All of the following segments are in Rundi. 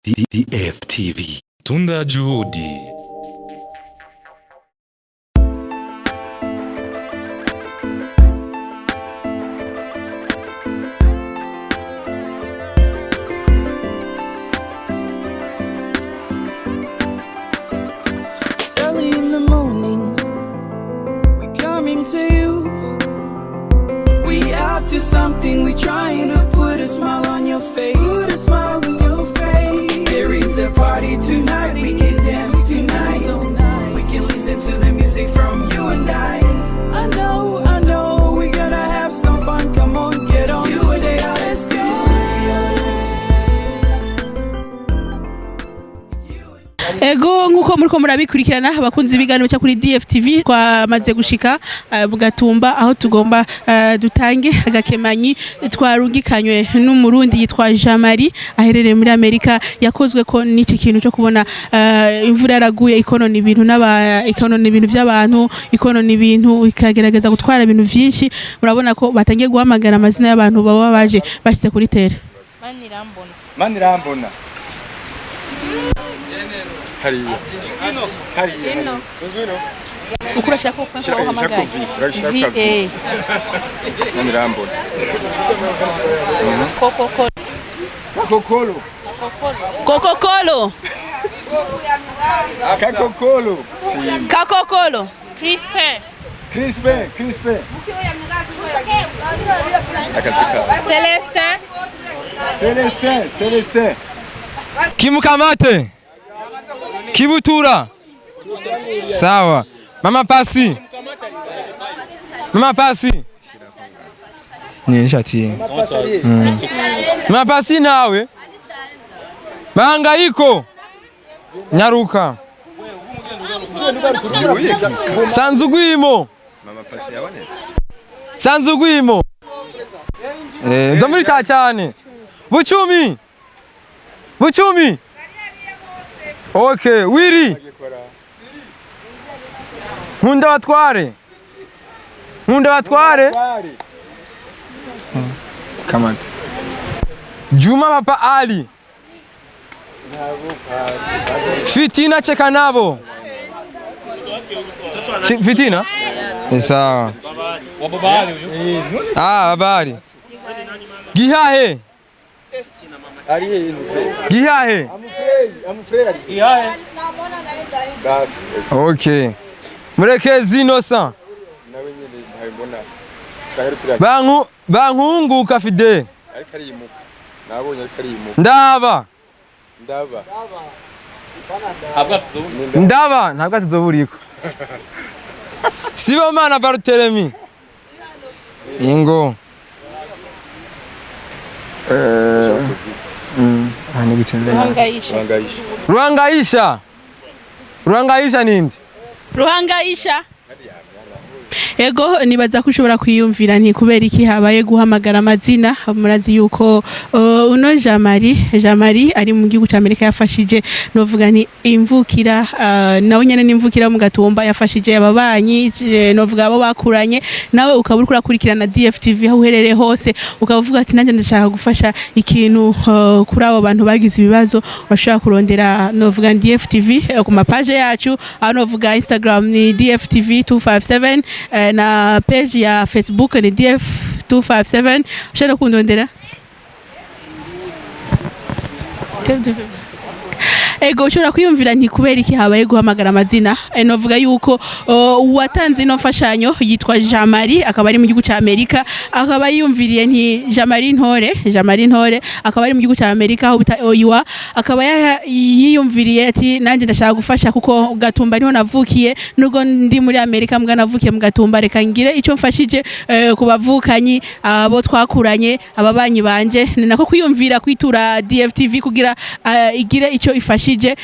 DFTV. Tunda juhudi. Something we trying to put a smile on your face. Put a smile on your face. There is a party tonight. We can dance tonight. We can listen to the music from you and I know, we gotta have some fun. Come on, get on. You and I, let's do it. Ego nkuko muriko murabikurikirana abakunzi bigano cya kuri DFTV twamaze gushika mu Gatumba aho tugomba dutange agakemanyi twarungikanywe n'umurundi yitwa Jamari aherereye muri Amerika yakozwe ko n'iki kintu cyo kubona imvura yaraguye ikonona ibintu ikonona ibintu by'abantu ikonona ibintu ikagerageza gutwara ibintu byinshi murabona ko batangiye guhamagara amazina y'abantu baba baje bashyize kuri tere Manirambona hariya ukurashaka ko uhamagaye Manirambona Kakokolo Crispin Celestin Kimukamate Kibutura Sawa Mama Pasi Nishati Mama Pasi nawe Mahangaiko Nyaruka Sanzugwimo Mama Pasi yabonetse Sanzugwimo Nzamurita cyane Buchumi Okay, wiri Nkunda batware Kamata Juma Papa Ali Fitina Chekanabo Fitina? Sawa Babari Gihahe Gihahe Okay Murekezi Innocent Bankunguka Fidel Ndaba ntabwo tuzoburiko Sibomana Barthelemy Ingo Ruhangaisha nindi Ruhangaisha Ego nibaza ko ushobora kwiyumvira nti kubera iki habaye guhamagara amazina murazi yuko uno Jamari ari mu gihugu cy'Amerika yafashije novuga nti imvukira nawe nyene n'imvukira mu Gatumba yafashije ababanyi novuga abo bakuranye nawe ukabura kurakurikirana DFTV aho uherereye hose ukavuga ati nanjye ndashaka gufasha ikintu kuri abo bantu bagize ibibazo bashaka kurondera novuga DFTV ku mapage yacu aho novuga Instagram ni DFTV 257 na page ya Facebook ni DF257 ushaka kundondera Ego ushobora kwiyumvira nti kubera iki habaye guhamagara amazina novuga yuko uwatanze ino mfashanyo yitwa Jamari akaba ari mu gihugu cya Amerika akaba yiyumviriye nti Jamari Ntore akaba ari mu gihugu cya Amerika aho bita Oyiwa akaba yiyumviriye ati nanjye ndashaka gufasha kuko Gatumba niho navukiye nubwo ndi muri Amerika mbwa navukiye mu Gatumba reka ngire icyo mfashije kubavukanyi abo twakuranye ababanyi banje nako kwiyumvira kwitura DFTV kugira igire icyo ifashije bafashije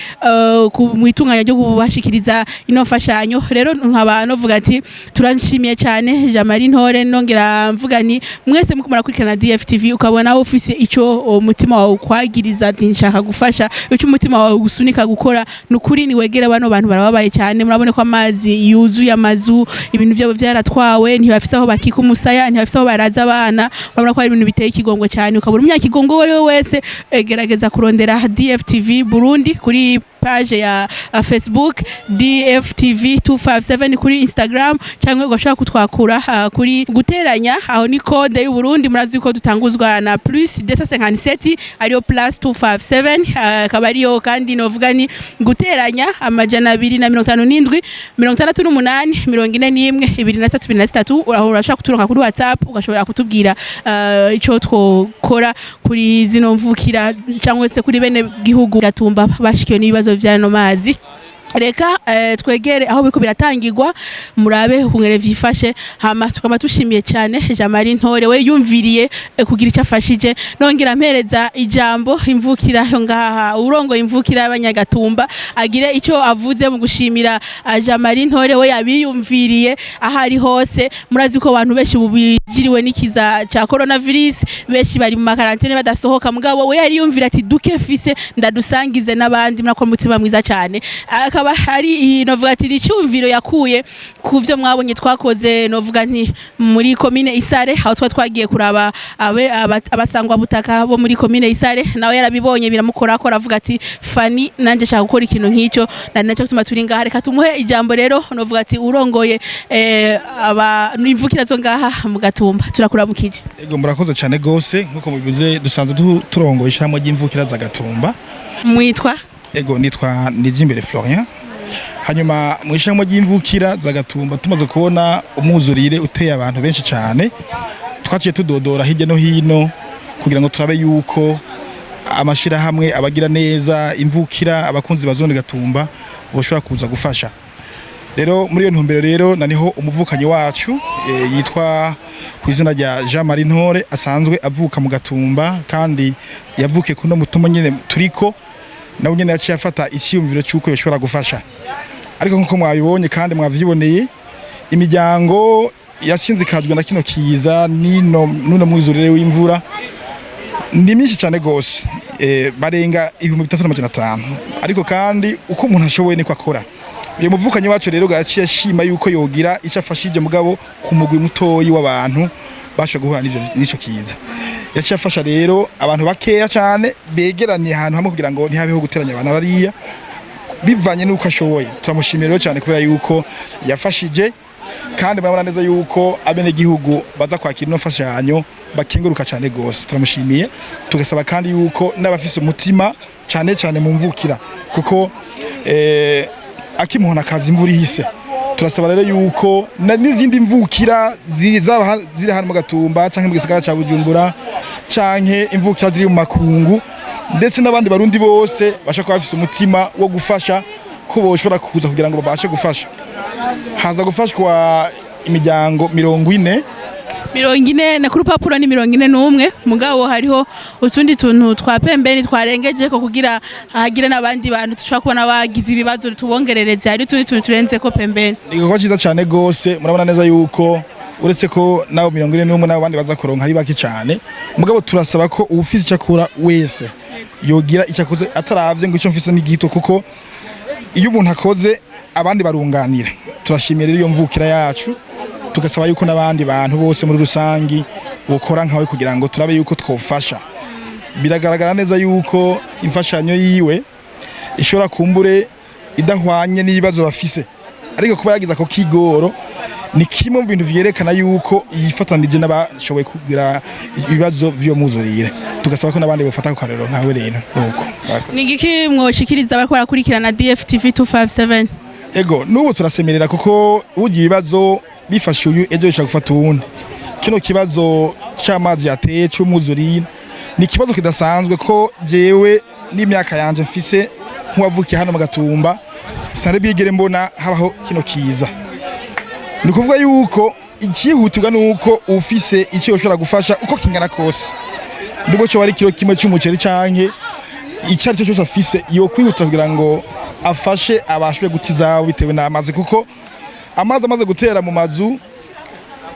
mu itunganya ryo kubashikiriza ino mfashanyo. Rero nkaba novuga ati turanshimiye cyane Jean Marie Ntore, nongera mvuga ni mwese muko murakurikirana DFTV ukabona aho ufise ico umutima wawe kwagiriza ati nshaka gufasha, ico umutima wawe gusunika gukora, nukuri ni wegera bano bantu barababaye cyane. Murabone ko amazi yuzuye amazu, ibintu byabo byaratwawe, ntibafise aho bakika umusaya, ntibafise aho baraza abana. Urabona ko ari ibintu biteye ikigongo cyane. Ukabura umunyakigongo uwo ari we wese gerageza kurondera DFTV Burundi kuri page ya Facebook DFTV 257 kuri Instagram, cyangwa ugashaka kutwakura kuri guteranya, aho ni code y'u Burundi. Murazi ko dutanguzwa na plus 257 ariyo plus 257, akaba ariyo kandi novuga ni guteranya amajana 257 68 41 23 aho urashaka kuturonka kuri WhatsApp, ugashobora kutubwira ico twokora kuri zino mvukira cyangwa se kuri bene gihugu Gatumba bashikiye n'ibibazo vyano mazi. Reka twegere aho biko biratangirwa murabe kungere vyifashe, hama tukaba tushimiye cyane Jean Marie Ntore we yumviriye kugira icyo afashije. Nongera mpereza ijambo imvukira yo ngaha, urongo imvukira y'Abanya Gatumba agire icyo avuze mu gushimira Jean Marie Ntore we yabiyumviriye ahari hose. Murazi ko abantu benshi bubigiriwe n'ikiza ca coronavirus, benshi bari mu makarantene badasohoka, mugabo we yari yumvira ati duke fise ndadusangize n'abandi. Murako mutima mwiza cyane. Akaba hari novuga ati icyumviro yakuye ku byo mwabonye twakoze, novuga nti muri commune Isare, aho twagiye kuraba abasangwa butaka bo muri commune Isare, nawe yarabibonye biramukora akora avuga ati Fani nanje shaka gukora ikintu nk'icyo, nacyo gutuma turi ngaha. Reka tumuhe ijambo rero, novuga ati urongoye imvukira zo ngaha mu Gatumba, turakuramukije. Ego murakoze cyane gose, nkuko mubivuze dusanzwe turongoye ishamwe ry'imvukira za Gatumba. Mwitwa? Ego nitwa Nijimbere Florian. Hanyuma mu ishamwe ry'imvukira za Gatumba tumaze kubona umwuzurire uteye abantu benshi cyane, twaciye tudodora hirya no hino kugira ngo turabe yuko amashira hamwe abagira neza imvukira abakunzi bazone Gatumba boshobora kuza gufasha. Rero muri iyo ntumbero rero naniho umuvukanyi wacu yitwa kwizina rya Jean Marie Ntore, asanzwe avuka mu Gatumba kandi yavuke kuno mutuma nyene turiko nawe nyene yaciye afata icyumviro cyuko yoshobora gufasha. Ariko nkuko mwabibonye kandi mwavyiboneye, imiryango yashinzikajwe na kino kiza nuno mwuzurire w'imvura ni myinshi cyane gose, barenga 3500. Ariko kandi uko umuntu ashoboye niko akora. Uyu muvukanyi wacu rero gaciye ashima yuko yogira icyo afashije mugabo ku mugwi mutoyi w'abantu basho guhura n'icyo kiza. Yaciye afasha rero abantu bakeya cyane begeraniye ahantu hamwe kugira ngo ntihabeho guteranya abantu bariya bivanye nuko ashoboye. Turamushimira rero cyane kubera yuko yafashije, kandi murabona neza yuko abene gihugu baza kwakira no fashanyo bakinguruka cyane gose. Turamushimiye, tugasaba kandi yuko n'abafise umutima cyane cyane mu mvukira, kuko akimuhona kazi imvura ihise. Turasaba rero yuko n'izindi mvukira ziri hano mu Gatumba canke mu gisagara ca Bujumbura canke imvukira ziri mu makungu ndetse n'abandi barundi bose bashaka bafise umutima wo gufasha ko boshobora kuza kugira ngo babashe gufasha. Haza gufashwa imiryango 40 na kuri papuro ni 41, mugabo hariho utundi tuntu twa pembeni twarengeje ko kugira hagire n'abandi bantu tushaka kubona bagize ibibazo tubongerereze. Hari utundi tuntu turenze ko pembeni. Niko cyiza cyane gose, murabona neza yuko uretse ko nabo 41 n'abandi baza koronka ari baki cyane, mugabo turasaba ko ufise cyakura wese yogira icyakoze ataravye ngo icyo mfise n'igito, kuko iyo umuntu akoze abandi barunganira. Turashimira iyo mvukira yacu, tugasaba yuko n'abandi bantu bose muri rusangi bokora nkawe kugira ngo turabe yuko twofasha. Biragaragara neza yuko imfashanyo yiwe ishobora kumbure idahwanye n'ibibazo bafise, ariko kuba yagize ako kigoro ni kimwe mu bintu vyerekana yuko yifatanije n'abashoboye kugira ibibazo vyo muzurire. Tugasaba ko n'abandi bofata ku karero nkawe rero nuko. Ni giki mwoshikiriza bariko barakurikirana DFTV 257? Ego nubu turasemerera kuko ugiye ibibazo bifashe uyu ejo bishaka gufata uwundi. Kino kibazo cy'amazi yateye cy'umuzurire ni kibazo kidasanzwe ko jewe n'imyaka yanje mfise nk'uwavukiye hano mu Gatumba sare bigere mbona habaho kino kiza. Ni kuvuga yuko ikihutirwa nuko ufise icyo ushobora gufasha uko kingana kose. Nubwo cyo wari kilo kimwe cy'umuceri canke icyo ari cyo cyose afise yo kwihuta kugira ngo afashe abashwe gutiza bitewe n'amazi, kuko amazi amaze gutera mu mazu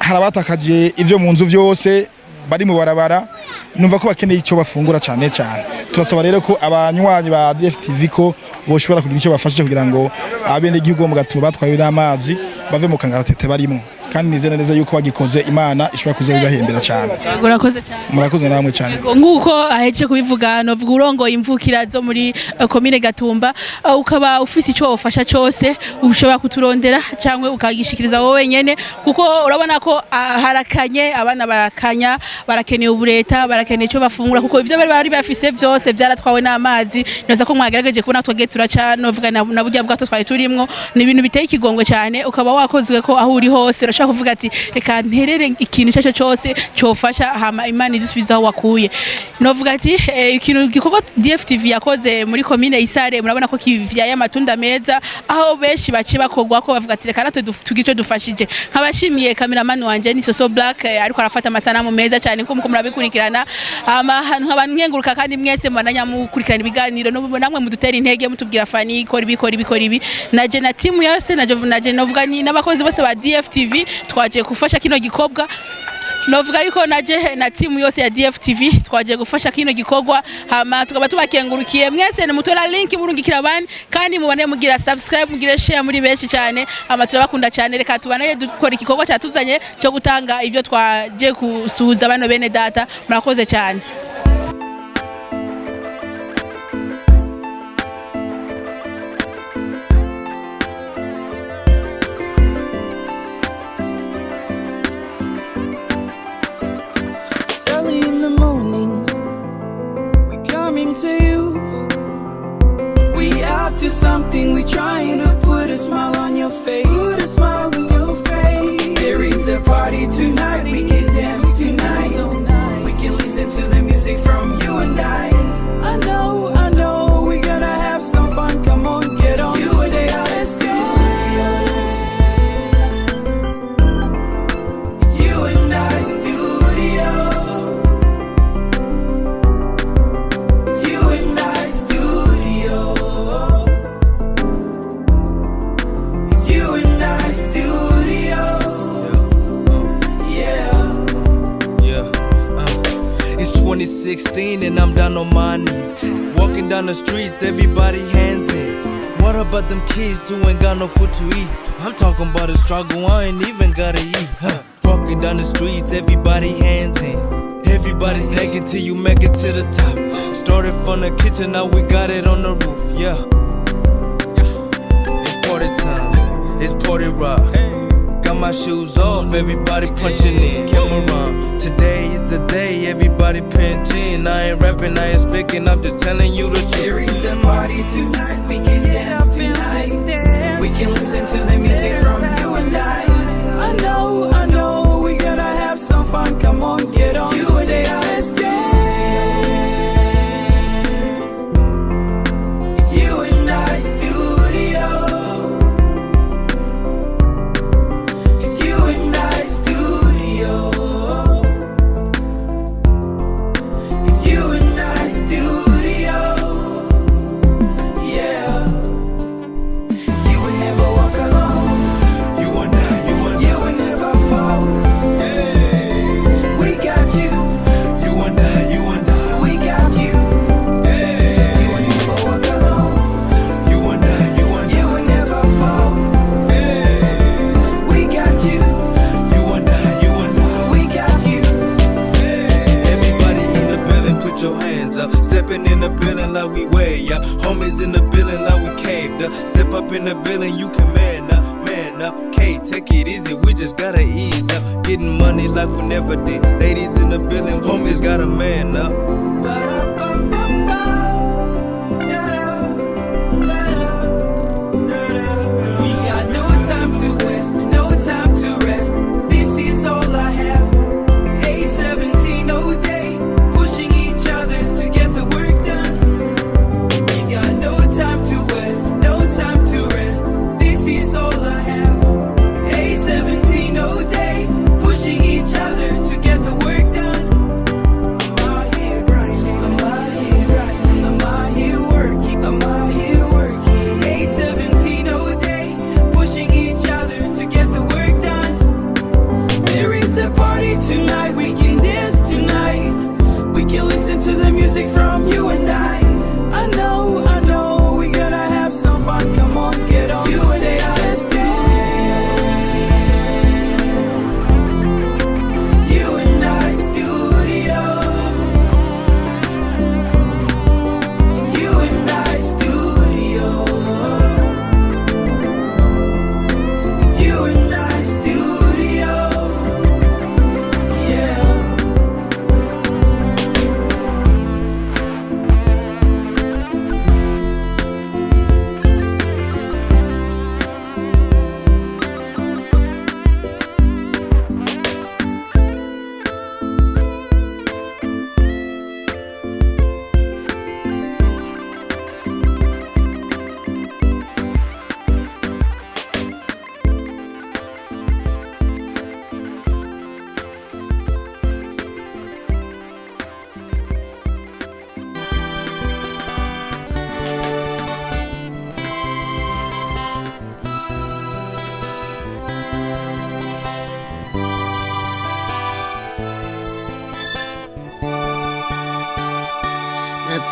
harabatakaje ivyo mu nzu vyose bari mu barabara, numva ko bakeneye icyo bafungura cyane cyane. Turasaba rero ko abanywanyi ba DFTV ko boshobora kugira icyo bafashije kugira ngo abene igihugu mu Gatumba batwaye n'amazi bave mu kangaratete barimo, kandi nizera neza yuko bagikoze Imana ishobora kuzabibahembera cyane. Urakoze cyane. Murakoze namwe cyane. Nguko aheje kubivuga no vuga urongo imvukira zo muri commune Gatumba, ukaba ufise ico wofasha cyose ushobora kuturondera cyangwe ukagishikiriza wowe nyene, kuko urabona ko harakanye, abana barakanya, barakeneye ubureta, barakeneye ico bafungura, kuko ivyo bari bafise vyose byaratwawe n'amazi. Nyoza ko mwagerageje kubona twage turaca no vuga na burya bwato twari turimwo, ni ibintu biteye ikigongwe cyane, ukaba wakozwe ko aho uri hose urashaka kuvuga ati reka nterere ikintu cyaco cyose cyofasha hama Imana izisubizaho wakuye. Novuga ati ikintu gikorwa DFTV yakoze muri commune Isare, murabona ko kivyaye amatunda meza, aho benshi baci bakogwa ko bavuga ati reka natwe tugico dufashije. Nkabashimiye cameraman wanje ni Soso Black, ariko arafata amasanamu meza cyane ko murabikurikirana, hama nk'abantu nkenguruka kandi mwese mwananya mukurikirana ibiganiro namwe mudutera intege mutubwira fani ikora ibi naje na timu yose naje novuga ni n'abakozi bose ba DFTV twaje gufasha kino gikobwa. Novuga yuko naje na timu yose ya DFTV twaje gufasha kino gikorwa, hama tukaba tubakengurukiye mwese. Ni mutora link murungikira abandi, kandi mubone mugira subscribe, mugire share muri benshi cyane, hama turabakunda cyane. Reka tubanaye dukora igikorwa cyatuzanye cyo gutanga ivyo twaje kusuhuza bano bene data. Murakoze cyane. To something, we trying to put a smile on your face. Put a smile on your face. There is a party tonight, we can dance tonight. We can listen to the music from you and I. I know, we gonna have some fun. Come on, get on. You and I, let's do it. It's you and I studio. It's you and I studio. It's 2016 and I'm down on my knees, walking down the streets, everybody hands in. What about them kids who ain't got no food to eat? I'm talking about a struggle, I ain't even gotta eat. Walking down the streets, everybody hands in. Everybody's naked till you make it to the top. Started from the kitchen, now we got it on the roof. Yeah. It's party time, it's party rock. Got my shoes off, everybody punching in. Camera, today is the day, everybody pinching. I ain't rapping, I ain't speaking, I'm just telling you the truth. There is a party tonight, we can dance tonight. We can listen to the music from you and I. I know, we gonna have some fun. Come on, get on. You and I, let's dance. It's you and I studio. It's you and I studio. It's you and I studio. Yeah. You would never walk alone. You and I, You would never fall. We got you. you and I, We got you. You would never walk alone. you and I, You would never fall. We got you. you and I. We got you. Everybody in the building, put your hands up. Stepping in the building like we way up. Homies in the building like we caved up. Step up in the building, you can man up, man up. K, take it easy, we just gotta ease up. Getting money like we never did. Ladies in the building, homies gotta man up. We got no time to waste, no time to rest. This is all I have. 817 all day, pushing each other to get the work done. We got no time to waste, no time to rest. This is all I have. 817 all day, pushing each other to get the work done. I'm out here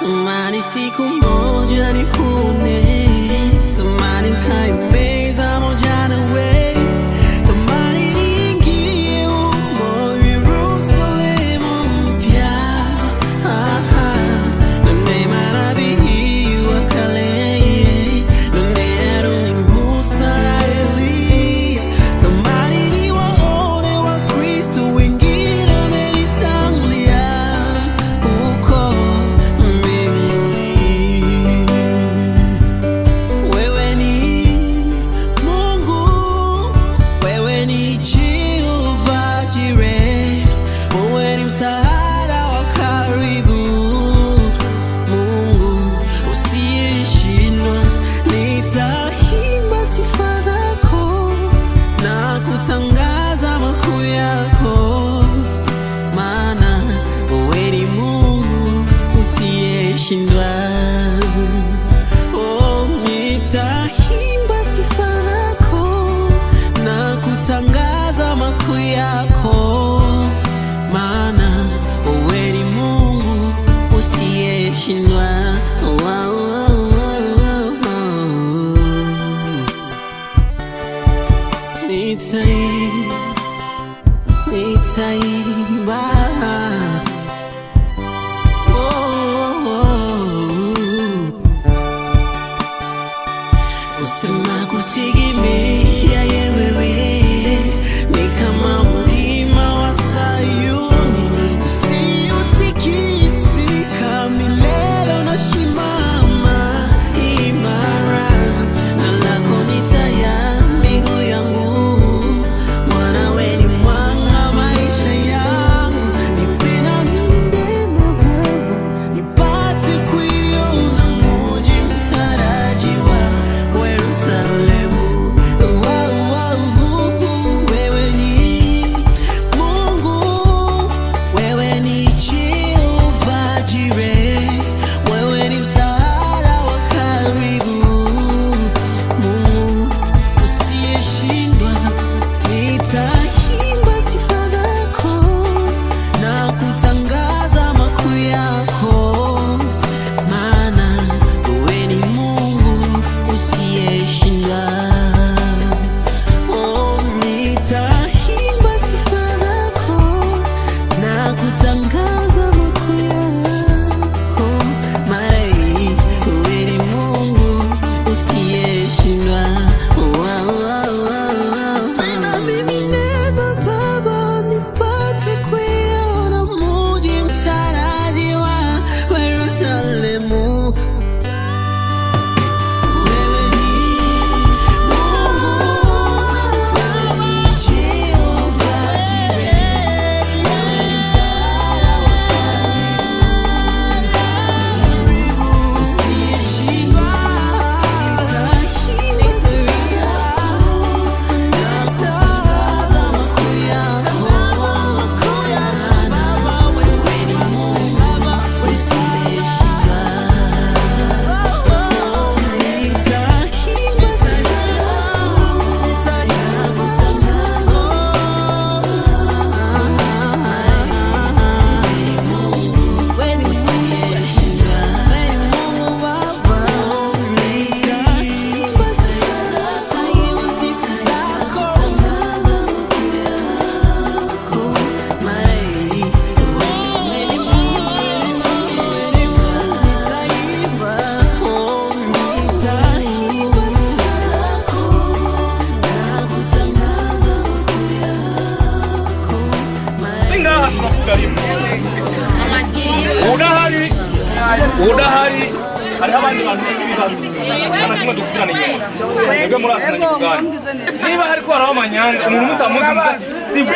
Tamani siku moja nikune, tamani nikae meza moja nawe, tamani niingie humo Yerusalemu mpya. None manabii wa kale, none Aroni, Musa na Eliya, tamani niwaone Wakristo wengine wamenitangulia huko mbinguni. Wewe ni Mungu, wewe ni Jehova Jireh, wewe ni msaada wa karibu, Mungu usiyeshindwa. Nitaimba sifa zako na kutangaza makuu yako, maana wewe ni Mungu usiyeshindwa. Oh, nitaimba sifa zako na kutangaza makuu yako, maana wewe ni Mungu usiyeshindwa. Oh, oh, oh, oh, oh. Nitaimba. Oh, oh, oh. Usema kutegemea wewe ni kama mlima wa Sayuni usiotikisika, milele unasimama imara. Na lako ni taa ya miguu yangu, Bwana wewe ni mwanga maisha yangu. Nipe na mimi neema Baba, nipate kuiona mji mtarajiwa Yerusalemu. Wewe ni Mungu, wewe ni Jehova Jireh, wewe ni msaada wa karibu, Mungu usiyeshindwa. Nitaimba sifa zako na kutangaza makuu yako, maana wewe ni Mungu usiyeshindwa. Oh, nitaimba sifa zako na kutangaza makuu yako, maana wewe ni Mungu usiyeshindwa. Na mimi neema Baba, nipate kuiona mji mtarajiwa Yerusalemu. Wewe ni Mungu, wewe ni Jehova Jireh, wewe ni msaada wa karibu, usiyeshindwa. udahari hariho abandi bantu basigaye anakimwe dusubirana inyuma mwebwe murasana kugana niba hariko haraho amanyanga umuntu mutamuzi mugasibu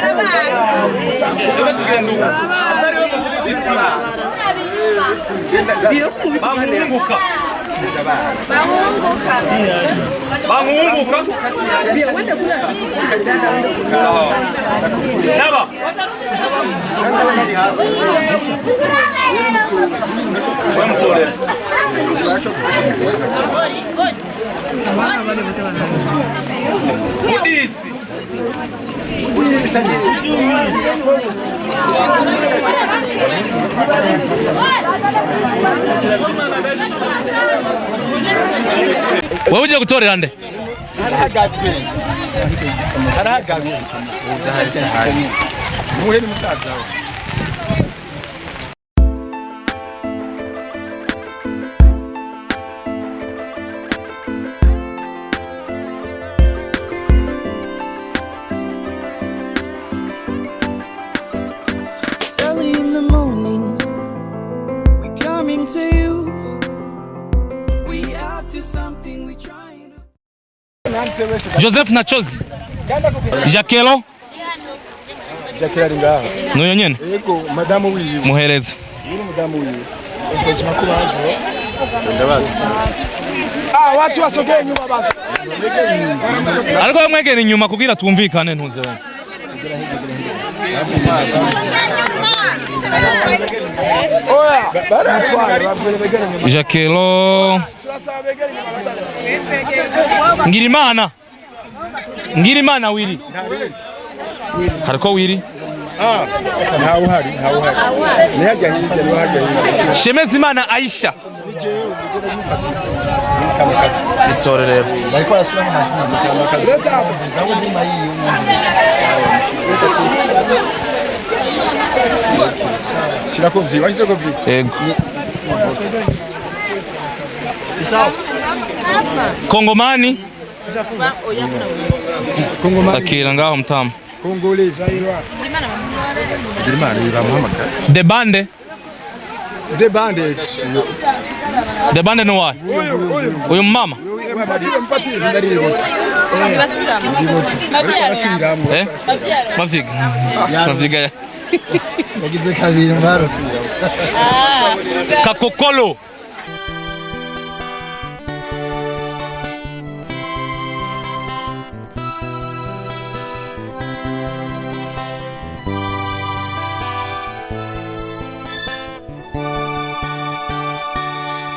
reka tugende ubu atari we muvuga isima bahunguka Raba Udisi. Wewe uje gutorera nde? Harahagazwe. Udahari sahari. Muhe ni musaza we. Joseph Nachozi. Jacquelo. Jacquelo ari ngaho. Nuyo nyene. Yego madamu wiwe. Muhereza. Yuri madamu wiwe. Ubuzima kubazo. Ndabaza. Watu wasogee nyuma basi. Ariko bamwegera inyuma kugira twumvikane ntuze we. Jacquelo. Ngirimana wiri. Hariko wiri. Ntawe uhari. Ni hajya hirya. Shemezimana Aisha. Itorere. Bariko arasubira mu mazina. Nabo ndima yiyo. Shirakovyi, washitokovyi. Yego. Kongomani. Akira ngaho mtamu. Kongole zairwa. Ndimana iramuhamagara. De bande no wapi? Uyu mama. Mpatie ndariro. Mavyiga. Yagize kabiri mbaro. Kakokolo.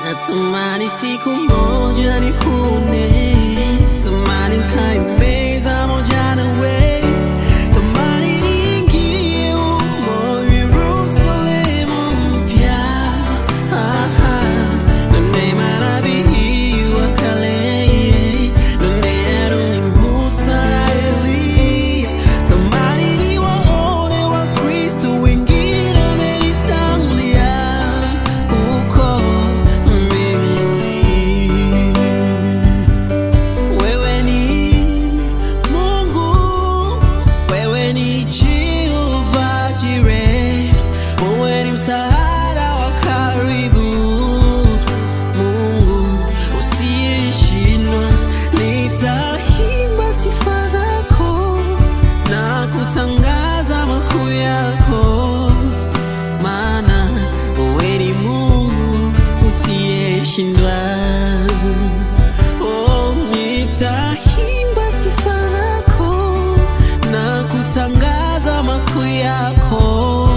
Natamani siku moja nikune, tamani nikaimeza moja nawe, tamani niingie humo Yerusalemu mpya. None manabii wa kale, none Aroni, Musa na Eliya, tamani niwaone Wakristo wengine wamenitangulia huko. Wewe ni Mungu, wewe ni Jehova Jireh, wewe ni msaada wa karibu, Mungu usiyeshindwa. Nitaimba sifa zako na kutangaza makuu yako, maana wewe ni Mungu usiyeshindwa. Nitaimba sifa zako na kutangaza makuu yako,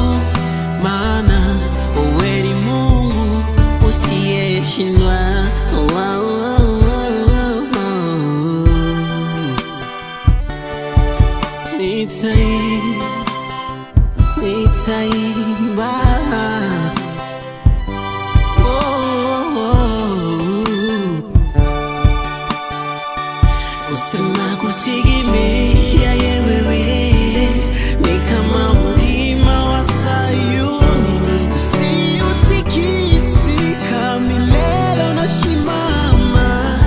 maana wewe ni Mungu usiyeshindwa. Nitaimba usema kutegemea wewe ni kama mlima wa Sayuni usiotikisika, milele unasimama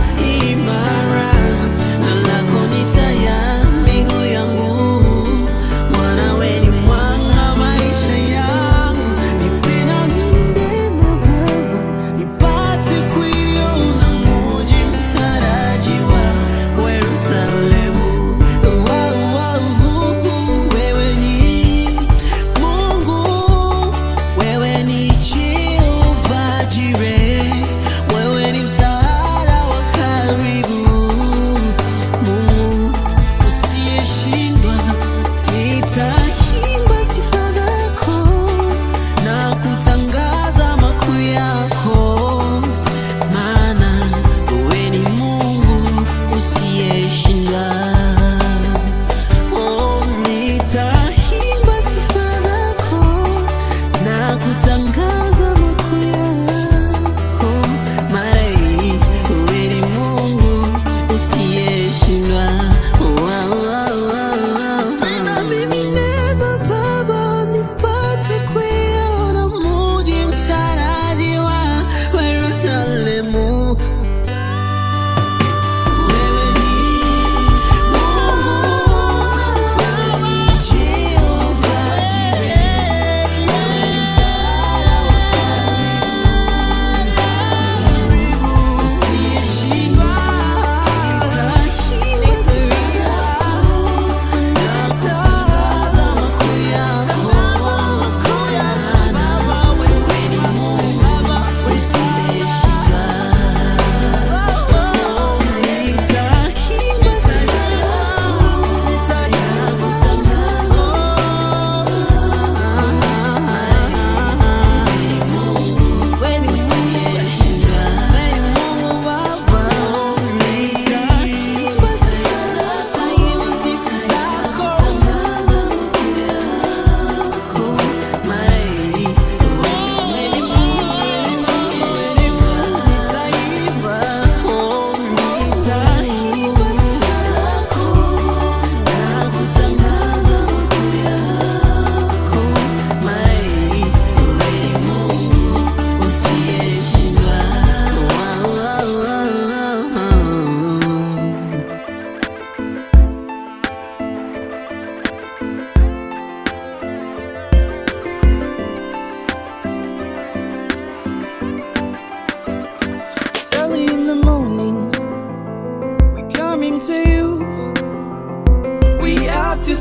imara, na lako ni taa ya miguu yangu, Bwana wewe ni mwanga maisha yangu. Nipe na neema Baba, nipate kuiona mji mtarajiwa Yerusalemu.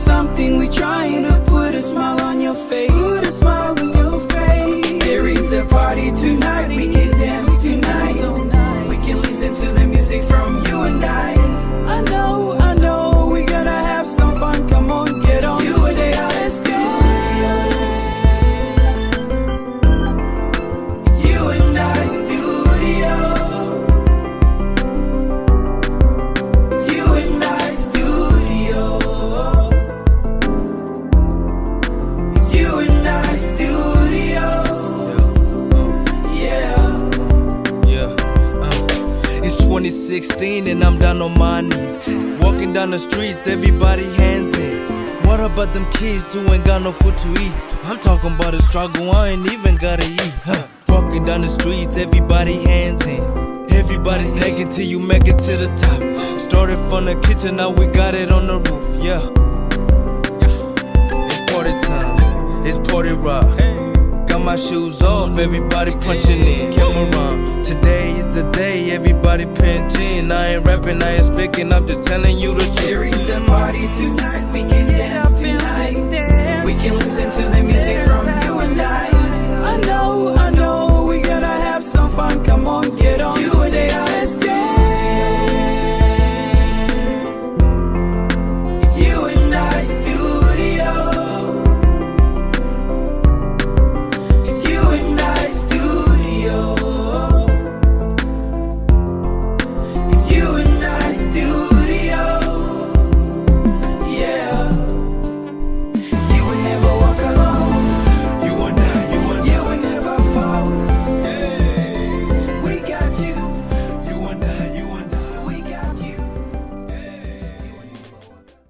something, we trying to put a smile on your face. Put a smile on your face. There is a party tonight, we can dance tonight. We can listen to the music from you and I. I know, we gonna have some fun. Come on, get on. You and I, let's do it. It's you and I studio. It's you and I studio. It's you and I studio. Yeah. It's 2016 and I'm down on my knees. Walking down the streets, everybody hands in. What about them kids who ain't got no food to eat? I'm talking about a struggle, I ain't even gotta eat. Walking down the streets, everybody hands in. Everybody's naked till you make it to the top. Started from the kitchen, now we got it on the roof. Yeah. It's party time, it's party rock. Got my shoes off, everybody punching in. Camera, today is the day, everybody pinching. I ain't rapping, I ain't speaking, I'm just telling you the There truth. is a party tonight, we can dance tonight. We can listen to the music from you and I. I know,